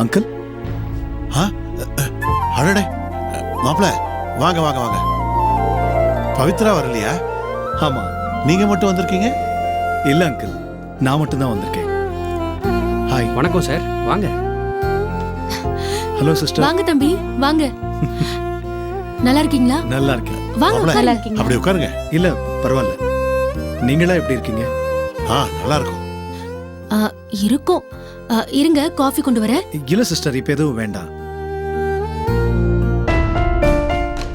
Uncle. அடடே மாப்பிள்ள, வாங்க வாங்க வாங்க. பவித்ரா வரலையா? ஆமா. நீங்க மட்டும் வந்திருக்கீங்க? இல்ல அங்கிள், நான் மட்டும் தான் வந்திருக்கேன். ஹாய். வணக்கம் சார், வாங்க. Hello sister. வாங்க தம்பி, வாங்க. நல்லா இருக்கீங்களா? நல்லா இருக்கேன். வாங்க, மாப்ள, நல்லா இருக்கீங்க. அப்படி உட்காருங்க. இல்ல பரவாயில்ல. நீங்களா எப்படி இருக்கீங்க? நல்லா இருக்கும். இருக்கும். இருங்க, காஃபி கொண்டு வரேன். இல்ல சிஸ்டர், இப்ப எதுவும் வேண்டாம்.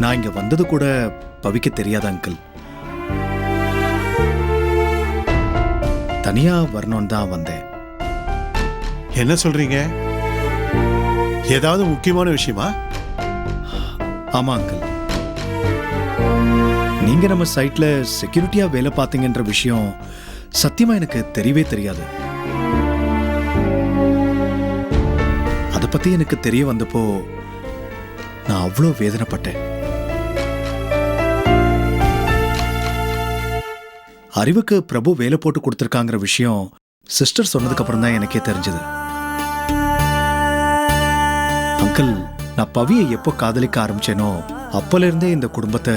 நான் இங்க வந்தது கூட பவிக்கு தெரியாத அங்கிள். தனியா வரணும்னு தான் வந்தேன். என்ன சொல்றீங்க? ஏதாவது முக்கியமான விஷயமா? ஆமா அங்கிள், நீங்க நம்ம சைட்ல செக்யூரிட்டியா வேலை பார்த்தீங்கன்ற விஷயம் சத்தியமா எனக்கு தெரியவே தெரியாது. அதை பத்தி எனக்கு தெரிய வந்தப்போ நான் அவ்வளோ வேதனைப்பட்டேன். அறிவுக்கு பிரபு வேலை போட்டு கொடுத்திருக்காங்கிற விஷயம் சிஸ்டர் சொன்னதுக்கு அப்புறம் தான் எனக்கே தெரிஞ்சது. அங்கிள், நான் பவியை எப்போ காதலிக்க ஆரம்பிச்சேனோ அப்பல இருந்தே இந்த குடும்பத்தை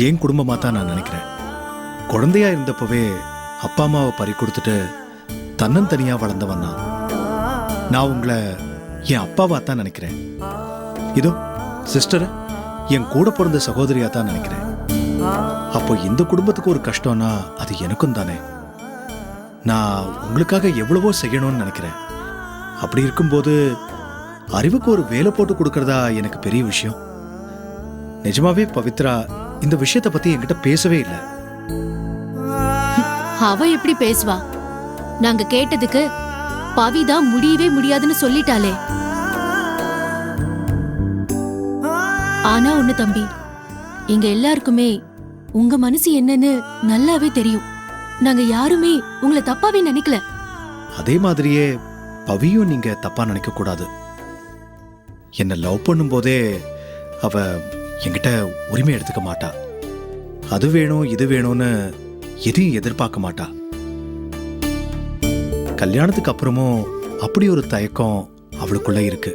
என் குடும்பமா தான் நான் நினைக்கிறேன். குழந்தையா இருந்தப்பவே அப்பா அம்மாவை பறி கொடுத்துட்டு தன்னந்தனியா வளர்ந்தவன் நான். நான் உங்களை என் அப்பாவா தான் நினைக்கிறேன். இதோ சிஸ்டர் என் கூட பிறந்த சகோதரியா தான் நினைக்கிறேன். அப்போ இந்த குடும்பத்துக்கு ஒரு கஷ்டம்னா அது எனக்கும் தானே. நான் உங்களுக்காக எவ்வளவோ செய்யணும்னு நினைக்கிறேன். அப்படி இருக்கும்போது அறிவுக்கு ஒரு வேலை போட்டு கொடுக்கறதா எனக்கு பெரிய விஷயம். நிஜமாவே பவித்ரா இந்த விஷயத்தை பத்தி என்கிட்ட பேசவே இல்லை. அவ எப்படி பேசுவா? நாங்க கேட்டதுக்கு பவிதா முடியவே முடியாதுன்னு சொல்லிட்டாளே. ஆனா ஒண்ணு தம்பி, எங்க எல்லாருக்குமே உங்க மனசு என்னன்னு நல்லாவே தெரியும். நாங்க யாருமே உங்களை தப்பாவே நினைக்கல. அதே மாதிரியே பவியும் நீங்க தப்பா நினைக்க கூடாது. என்ன லவ் பண்ணும் போதே அவ என்கிட்ட உரிமை எடுத்துக்க மாட்டா. அது வேணும் இது வேணும்னு எதையும் எதிர்பார்க்க மாட்டா. கல்யாணத்துக்கு அப்புறமும் அப்படி ஒரு தயக்கம் அவளுக்குள்ள இருக்கு.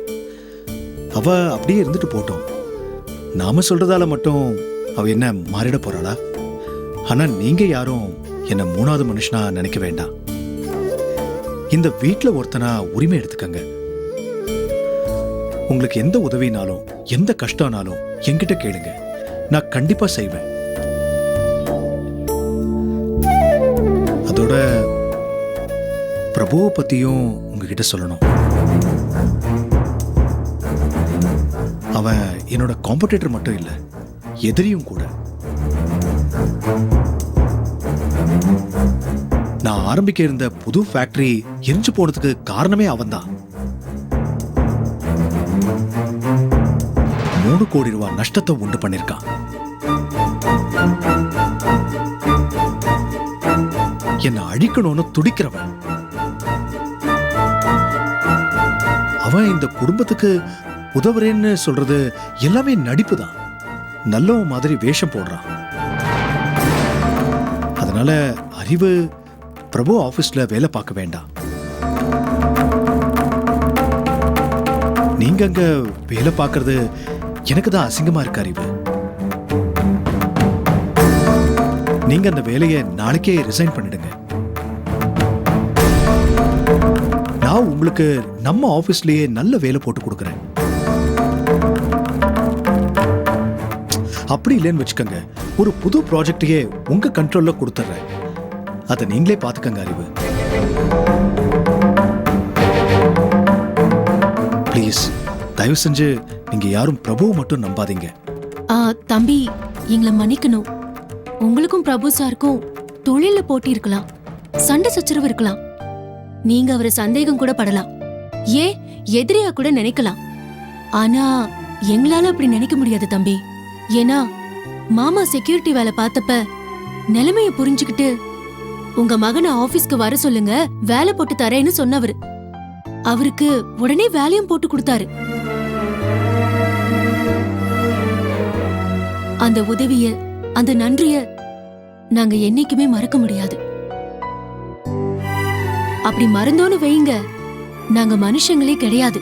அவ அப்படியே இருந்துட்டு போட்டோம். நாம சொல்றதால மட்டும் அவ என்ன மாறிட போறாளா? ஆனா நீங்க யாரும் என்ன மூணாவது மனுஷனா நினைக்க வேண்டாம். இந்த வீட்டுல ஒருத்தனா உரிமை எடுத்துக்கங்க. உங்களுக்கு எந்த உதவினாலும் எந்த கஷ்டம்னாலும் என்கிட்ட கேளுங்க, நான் கண்டிப்பா செய்வேன். அதோட பிரபுவை பத்தியும் உங்ககிட்ட சொல்லணும். அவன் என்னோட காம்படிட்டர் மட்டும் இல்ல, எதிரியும் கூட. நான் ஆரம்பிக்க இருந்த புது ஃபேக்டரி எரிஞ்சு போனதுக்கு காரணமே அவன்தான். 3 கோடி ரூபாய் நஷ்டத்தை உண்டு பண்ணிருக்கான். என்ன அழிக்கணும்னு துடிக்கிறவன் அவன். இந்த குடும்பத்துக்கு உதவுறேன்னு சொல்றது எல்லாமே நடிப்பு தான். நல்லவன் மாதிரி வேஷம் போடுறான். அதனால அறிவு பிரபு ஆபீஸ்ல வேலை பார்க்க வேண்டாம். நீங்க அங்க வேலை பார்க்கறது எனக்கு தான் அசிங்கமா இருக்கு அறிவு. நீங்க அந்த வேலையை நாளைக்கே ரிசைன் பண்ணிடுங்க. நான் உங்களுக்கு நம்ம ஆபீஸ்லயே நல்ல வேலை போட்டு கொடுக்கறேன். அப்படி இல்லைன்னு வச்சுக்கோங்க, ஒரு புது ப்ராஜெக்டையே உங்க கண்ட்ரோல்ல கொடுத்துறேன். அதை நீங்களே பாத்துக்கங்க அறிவு. ப்ளீஸ் தயவு செஞ்சு நீங்க யாரும் பிரபுவை மட்டும் நம்பாதீங்க. தம்பி, எங்களை மன்னிக்கணும். உங்களுக்கும் பிரபு சாருக்கும் தொழில போட்டி இருக்கலாம், சண்டை சச்சரவு இருக்கலாம். நீங்க அவரை சந்தேகம் கூட படலாம், ஏன் எதிரியா கூட நினைக்கலாம். ஆனா எங்களால அப்படி நினைக்க முடியாது தம்பி. ஏன்னா மாமா செக்யூரிட்டி வேலை பார்த்தப்ப நிலைமைய புரிஞ்சுக்கிட்டு உங்க மகனை ஆபீஸ்க்கு வர சொல்லுங்க, வேலை போட்டு தரேன்னு சொன்னவரு. அவருக்கு உடனே வேலையும் போட்டு கொடுத்தாரு. அந்த உதவிய, அந்த நன்றிய நாங்க என்னைக்குமே மறக்க முடியாது. அப்படி மறந்தோன்னு வைங்க, நாங்க மனுஷங்களே கிடையாது.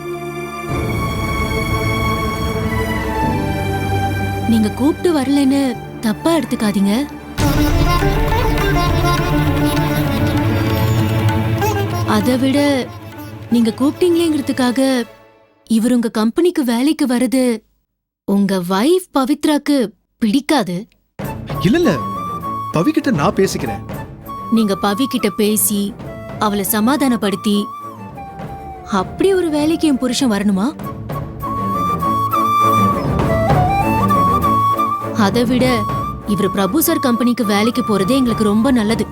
நீங்க கூப்பிட்டு வரலன்னு தப்பா எடுத்துக்காதீங்க. அதை விட நீங்க கூப்பிட்டீங்களேங்கிறதுக்காக இவர் உங்க கம்பெனிக்கு வேலைக்கு வர்றது உங்க வைஃப் பவித்ராக்கு பிடிக்காது. இல்ல பவி கிட்ட நான் பேசிக்கிறேன். நீங்க பவி கிட்ட பேசி அவளை சமாதானப்படுத்தி அப்படி ஒரு வேலைக்கு என் புருஷன் வரணுமா? அதை விட இவர் பிரபு சார் கம்பெனிக்கு வேலைக்கு போறதே எங்களுக்கு ரொம்ப நல்லது.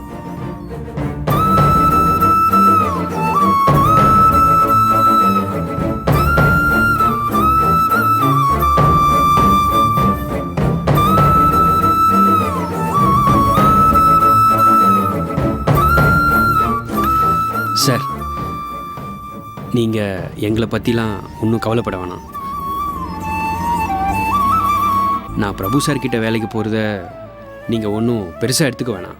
சார், நீங்கள் எங்களை பற்றிலாம் ஒன்றும் கவலைப்பட வேணாம். நான் பிரபு சார் கிட்ட வேலைக்கு போகிறத நீங்கள் ஒன்றும் பெருசாக எடுத்துக்க வேணாம்.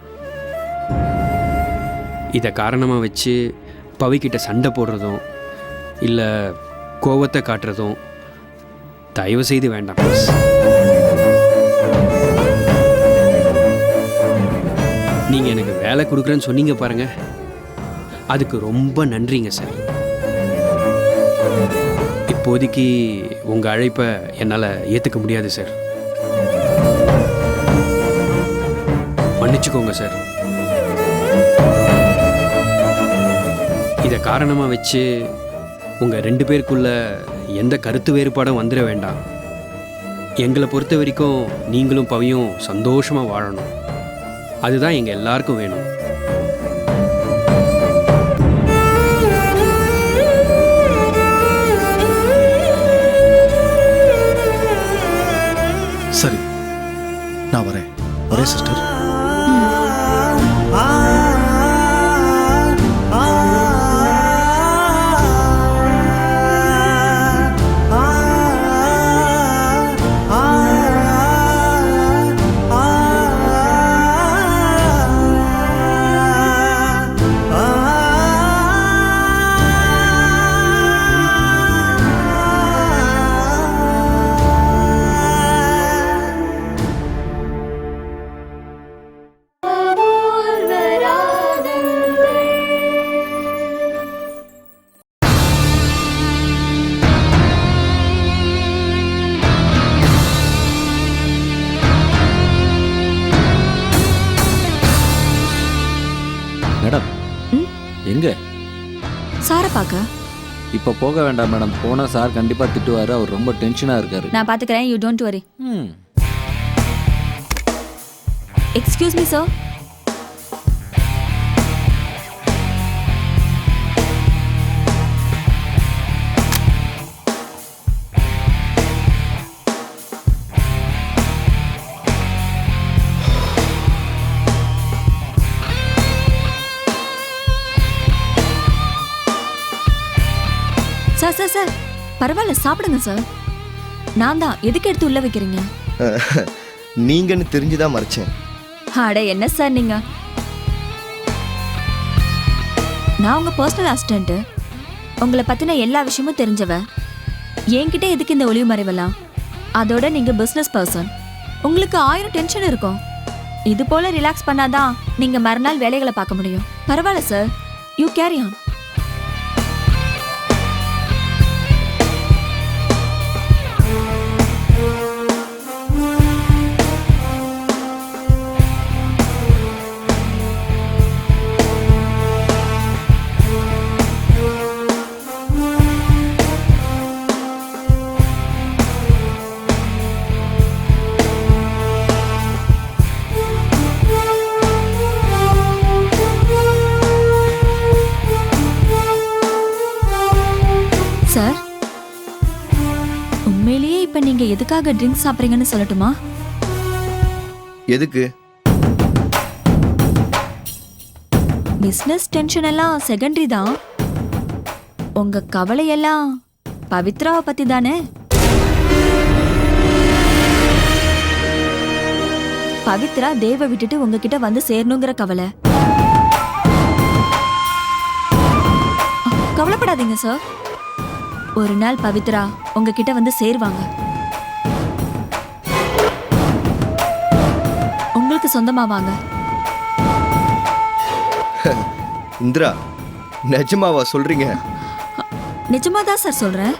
இதை காரணமாக வச்சு பவிக்கிட்ட சண்டை போடுறதும் இல்லை கோவத்தை காட்டுறதும் தயவு செய்து வேண்டாம். நீங்கள் எனக்கு வேலை கொடுக்குறேன்னு சொன்னீங்க பாருங்கள், அதுக்கு ரொம்ப நன்றிங்க சார். இப்போதைக்கு உங்கள் அழைப்பை என்னால் ஏற்றுக்க முடியாது சார். மன்னிச்சுக்கோங்க சார். இதை காரணமாக வச்சு உங்கள் 2 பேருக்குள்ள எந்த கருத்து வேறுபாடும் வந்துட வேண்டாம். எங்களை பொறுத்த வரைக்கும் நீங்களும் பவியும் சந்தோஷமாக வாழணும். அதுதான் எங்கள் எல்லாருக்கும் வேணும். சரி, நான் வரேன். வரேன் சிஸ்டர். மேடம், எங்க சாரை பார்க்க? இப்போ போக வேண்டாம் மேடம். போனால் சார் கண்டிப்பாக திட்டுவார். அவர் ரொம்ப டென்ஷனாக இருக்காரு. நான் பார்த்துக்கிறேன், you don't worry. Hmm excuse me sir. Sir sir sir, பரவாயில்ல சாப்பிடுங்க சார். நான் தான், எதுக்கு எடுத்து உள்ள வைக்கிறீங்க? நீங்கன்னு தெரிஞ்சுதான் மறைச்சேன். அட என்ன சார் நீங்க? நான் உங்க பர்சனல் அசிஸ்டன்ட். உங்களை பத்தின எல்லா விஷயமும் தெரிஞ்சவ. என்கிட்ட எதுக்கு இந்த ஒளிவு மறைவெல்லாம்? அதோட நீங்க பிசினஸ் பர்சன், உங்களுக்கு 1000 டென்ஷன் இருக்கும். இது போல ரிலாக்ஸ் பண்ணாதான் நீங்க மறுநாள் வேலைகளை பார்க்க முடியும். பரவாயில்ல sir, you carry on. Sir, உண்மையிலேயே இப்ப நீங்க எதுக்காக ட்ரிங்க்ஸ் சாப்பிடுறீங்கன்னு சொல்லட்டுமா? எதுக்கு? பிசினஸ் டென்ஷன் எல்லாம் செகண்டரி தான். உங்க கவலை எல்லாம் பவித்ராவை பத்தி தானே? பவித்ரா தேவ விட்டுட்டு உங்ககிட்ட வந்து சேரணுங்கிற கவலை. கவலைப்படாதீங்க சார், ஒரு நாள் பவித்ரா உங்ககிட்ட வந்து சேருவாங்க. உங்களுக்கு சொந்தமாவாங்க. இந்திரா, நிஜமாவா சொல்றீங்க? நிஜமா தான் சார் சொல்றேன்.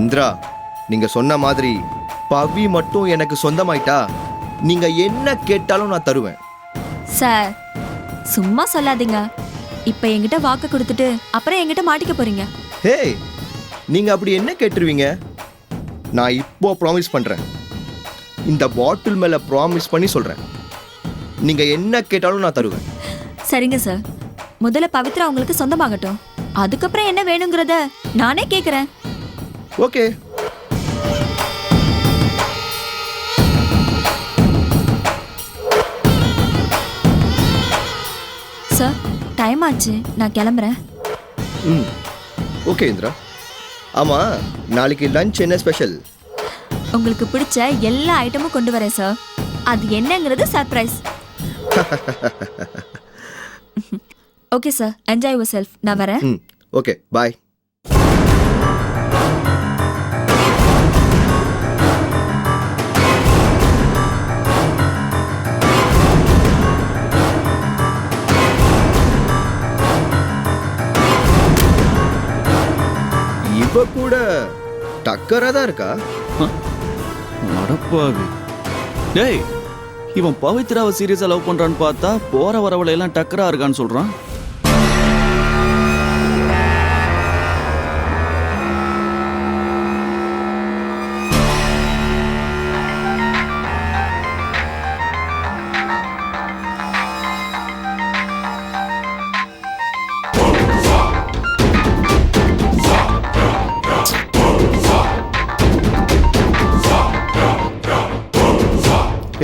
இந்திரா, நீங்க சொன்ன மாதிரி பவி மட்டும் எனக்கு சொந்தமாயிட்டா நீங்க என்ன கேட்டாலும் நான் தருவேன். சார் சும்மா சொல்லாதீங்க. இப்ப என்கிட்ட வாக்கு கொடுத்துட்டு அப்புறம் என்கிட்ட மாட்டிக்க போறீங்க. ஹே, நீங்க அப்படி என்ன கேட்டுருவீங்க? நான் இப்போ ப்ராமிஸ் பண்றேன். இந்த பாட்டில் மேல ப்ராமிஸ் பண்ணி சொல்றேன். நீங்க என்ன கேட்டாலும் நான் தருவேன். சரிங்க சார், முதல்ல பவித்ரா உங்களுக்கு சொந்தமாகட்டும், அதுக்கப்புறம் என்ன வேணுங்கிறத நானே கேக்குறேன். ஓகே. சார் டைம் ஆச்சு, நான் கிளம்புறேன். ம், ஓகே இந்திரா. ஆமா, நாளைக்கு லஞ்ச் என்ன ஸ்பெஷல்? உங்களுக்கு பிடிச்ச எல்லா ஐட்டமும் கொண்டு வரேன் சார். அது என்னங்கிறது surprise. Okay sir, enjoy your self. நான் வரேன். ம், ஓகே, பாய். இவ கூட டக்கரா தான் இருக்கா. அடப்பாவி. டேய், இவன் பவித்ராவை சீரியஸா லவ் பண்றான்னு பார்த்தா போற வரவளை எல்லாம் டக்கரா இருக்கான்னு சொல்றான்.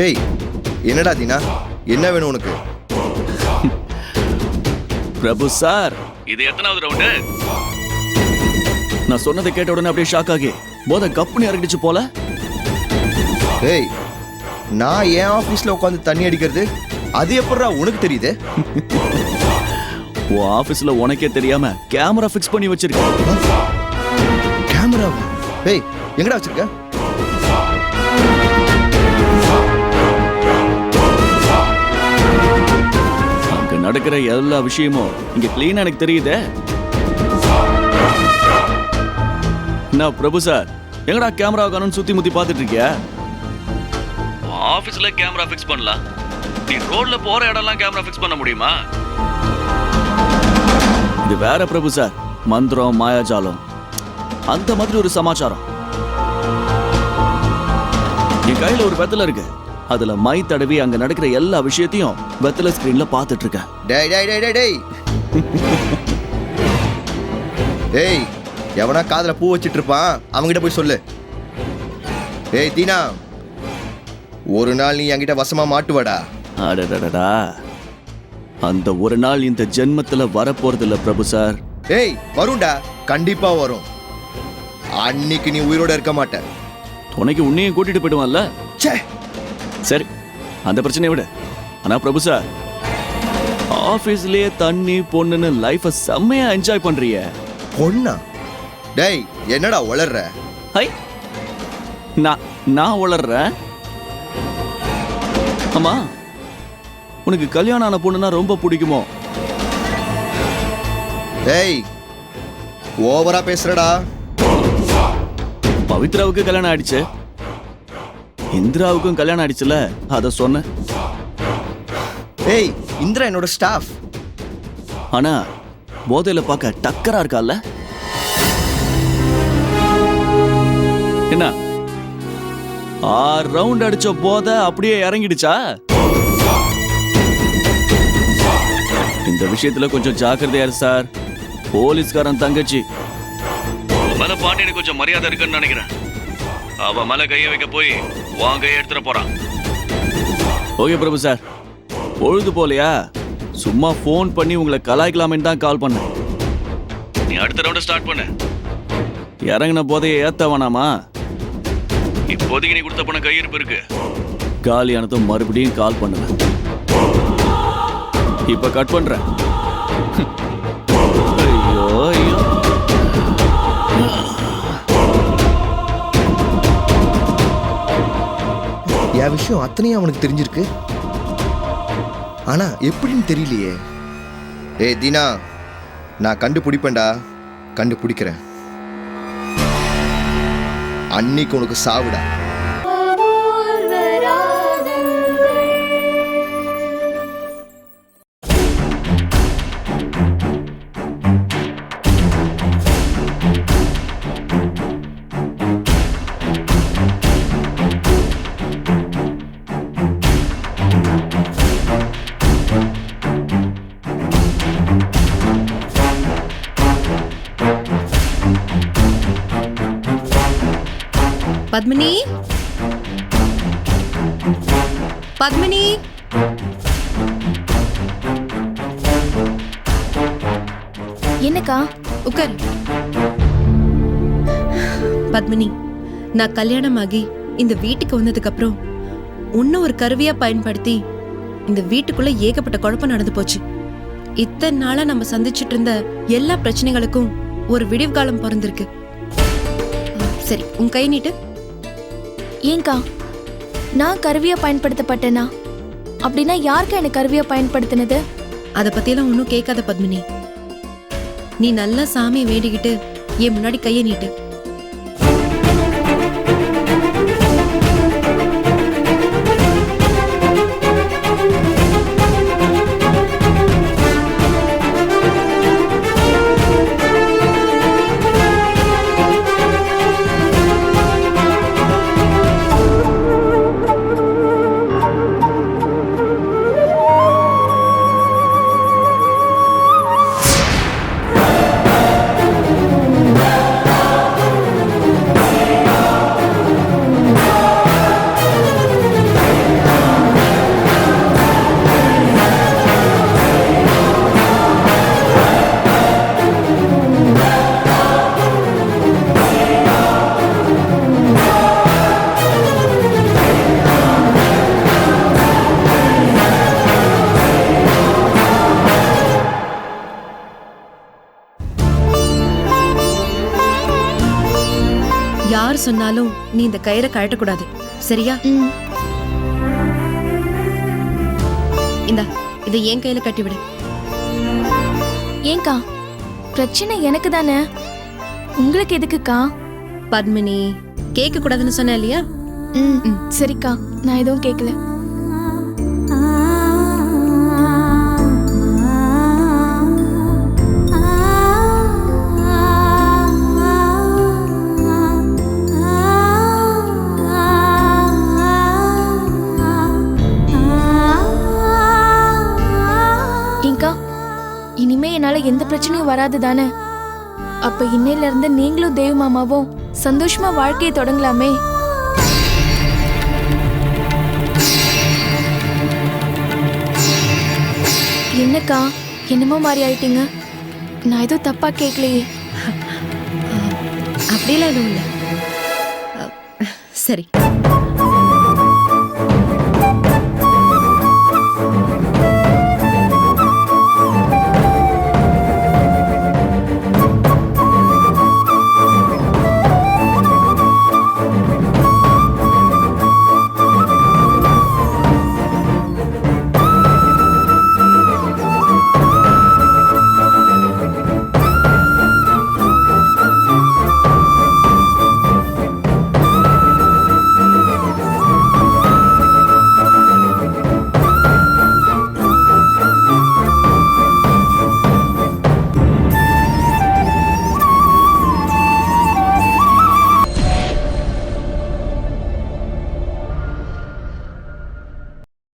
ஏய், என்னடா தீனா, என்ன வேணும் உனக்கு? பிரபு சார், இது எத்தனாவது ரவுண்டு? நான் சொன்னதை கேட்ட உடனே அப்படியே ஷாக் ஆகி போத கப்புனு இறங்கிடுச்சு போல. ஏய், நான் என் ஆபீஸ்ல உட்காந்து தண்ணி அடிக்கிறது அது எப்படிடா உனக்கு தெரியுது? உன் ஆபீஸ்ல உனக்கே தெரியாம கேமரா ஃபிக்ஸ் பண்ணி வச்சிருக்க. கேமரா? ஏய், எங்கடா வச்சிருக்க? அங்க நடக்கிற எல்லா விஷயமும் இங்க கிளீனா எனக்கு தெரியுதே. என்ன பிரபு சார், எங்கடா கேமரா காணும்னு சுத்தி முத்தி பார்த்துட்டு இருக்கியா? ஆபீஸ்ல கேமரா ஃபிக்ஸ் பண்ணலாம், நீ ரோட்ல போற இடம்லாம் கேமரா ஃபிக்ஸ் பண்ண முடியுமா? இது வேற பிரபு சார், மந்திரம் மாயாஜாலம் அந்த மாதிரி ஒரு சமாச்சாரம். என் கையில ஒரு வெத்தலை இருக்கு, அதுல மை தடவி அங்க நடக்கிற எல்லா விஷயத்தையும் வெத்தலை ஸ்கிரீன்ல பார்த்துட்டு இருக்கேன். டேய் டேய் டேய் டேய் டேய். ஏய், எவனா காதுல பூ வச்சிட்டு இருப்பான், அவன்கிட்ட போய் சொல்லு. ஏய் தீனா, ஒரு நாள் நீ என்கிட்ட வசமா மாட்டுவாடா. அடடடடா, அந்த ஒரு நாள் இந்த ஜென்மத்துல வரப்போறது இல்ல பிரபு சார். ஏய், வரும்டா, கண்டிப்பா வரும். அன்னைக்கு நீ உயிரோட இருக்க மாட்ட. துணைக்கு உன்னையும் கூட்டிட்டு போயிடுவான்ல. ச்சே, சரி, அந்த பிரச்சனையை விட. ஆனா பிரபு சார், ஆபீஸ்லயே தண்ணி பொண்ணுன்னு லைஃப செம்மையா என்ஜாய் பண்றீங்க. பொண்ணா? டேய், என்னடா உளர்ற? ஹை, நான் உளறேன். ஆமா, உனக்கு கல்யாணம் ஆன பொண்ணுன்னா ரொம்ப பிடிக்குமோ? டேய், ஓவரா பேசுறடா. பவித்ராவுக்கு கல்யாணம் ஆயிடுச்சு, இந்திராவுக்கும் கல்யாணம் ஆயிடுச்சுல, அத சொன்னேன். ஏய், இந்திரா என்னோட ஸ்டாஃப். ஆனா போதையில பார்க்க டக்கரா இருக்கால. என்ன 6 ரவுண்ட் அடிச்ச போதை அப்படியே இறங்கிடுச்சா? இந்த விஷயத்துல கொஞ்சம் ஜாக்கிரதையா இரு சார். போலீஸ்காரன் தங்கச்சி மேல பாண்டியனுக்கு கொஞ்சம் மரியாதை இருக்குன்னு நினைக்கிறேன். அவ மேல கைய வைக்க போய் வாங்க எடுத்துட போறான். ஓகே பிரபு சார், பொழுது போலையா, சும்மா ஃபோன் பண்ணி உங்களை கலாய்க்கலாமேன்னு தான் கால் பண்ணேன். நீ அடுத்த ரவுண்ட் ஸ்டார்ட் பண்ணு. இறங்கின போதையை ஏத்த வேணாமா? இப்போதைக்கு நீ கொடுத்த பணம் கையிருப்பு இருக்கு, காலியானதும் மறுபடியும் கால் பண்ணுவேன். இப்ப கட் பண்றேன். ஐயோ ஐயோ. என் விஷயம் விஷயம் அத்தனையும் அவனுக்கு தெரிஞ்சிருக்கு. ஆனா எப்படின்னு தெரியலையே. ஏய் தீனா, நான் கண்டுபிடிப்பேன்டா, கண்டுபிடிக்கிறேன். அன்னைக்கு உனக்கு சாவுடா. பத்மினி, பத்மினி, என்னக்கா? உட்கார். பத்மினி, நான் கல்யாணமாகி இந்த வீட்டுக்கு வந்ததுக்கு அப்புறம் உன்ன ஒரு கருவியா பயன்படுத்தி இந்த வீட்டுக்குள்ள ஏகப்பட்ட குழப்பம் நடந்து போச்சு. இத்தனை நாளா நம்ம சந்திச்சிட்டு இருந்த எல்லா பிரச்சனைகளுக்கும் ஒரு விடிவு காலம் பிறந்திருக்கு. சரி, உன் கை நீட்டு. ஏங்கா, நான் கருவியா பயன்படுத்தப்பட்டேனா? அப்படின்னா யாருக்கு எனக்கு கருவியா பயன்படுத்தினது? அதை பத்தியெல்லாம் ஒன்றும் கேட்காத பத்மினி. நீ நல்லா சாமியை வேண்டிக்கிட்டு என் முன்னாடி கையை நீட்டு. யார் சொன்னாலும் நீ இந்த கயிறை கழட்டக்கூடாது, சரியா? இந்தா, இதை என் கையில கட்டிவிடு. ஏங்கா, பிரச்சனை எனக்கு தானே, உங்களுக்கு எதுக்குக்கா? பத்மினி, கேட்க கூடாதுன்னு சொன்ன இல்லையா? சரிக்கா, நான் எதுவும் கேட்கல. இனிமே என்னால எந்த பிரச்சனையும் வராது தானே? அப்ப இன்னையில இருந்து நீங்களும் தேவ் மாமாவும் சந்தோஷமா வாழ்க்கையை தொடங்கலாமே. என்னக்கா, என்னமோ மாதிரி ஆயிட்டீங்க? நான் எதுவும் தப்பா கேட்கலையே. அப்படியெல்லாம் எதுவும் இல்லை. சரி.